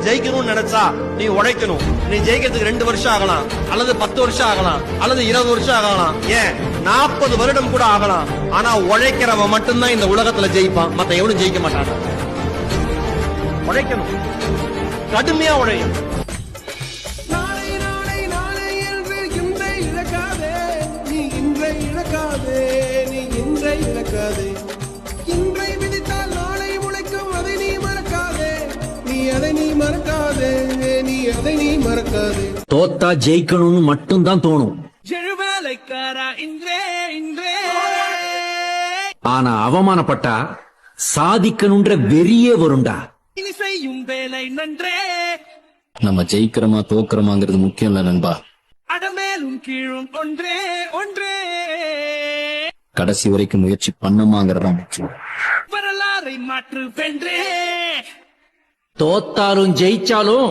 ஜெயிக்கணும்னு நினைச்சா நீ உழைக்கணும். நீ ஜெயிக்கிறதுக்கு 2 வருஷம் ஆகலாம், அல்லது 10 வருஷம் ஆகலாம், அல்லது 20 வருஷம் ஆகலாம், ஏன் 40 வருடம் கூட ஆகலாம். ஆனா உழைக்கிறவன் மட்டும்தான் இந்த உலகத்துல ஜெயிப்பான், மத்த எவனும் ஜெயிக்க மாட்டான். உழைக்கணும், கடுமையா உழையும். இன்றை விதித்தால் நாளை உழைக்கும், அதை நீ மறக்காதே. அதை நீ மறக்காதே, அதை நீ மறக்காதே. தோத்தா ஜெயிக்கணும்னு மட்டும்தான் தோணும். ஆனா அவமானப்பட்டா சாதிக்கணும்ன்ற வெறியே வரும்டா. நம்ம ஜெயிக்கிறோமா தோக்குறோமாங்கிறது முக்கியம் இல்ல நண்பா. அடமேலும் கீழும் ஒன்றே ஒன்றே. கடைசி வரைக்கும் முயற்சி பண்ணுமாங்கிறதா முக்கியம். வரலாறை மாற்று வென்றே. தோத்தாலும் ஜெயிச்சாலும்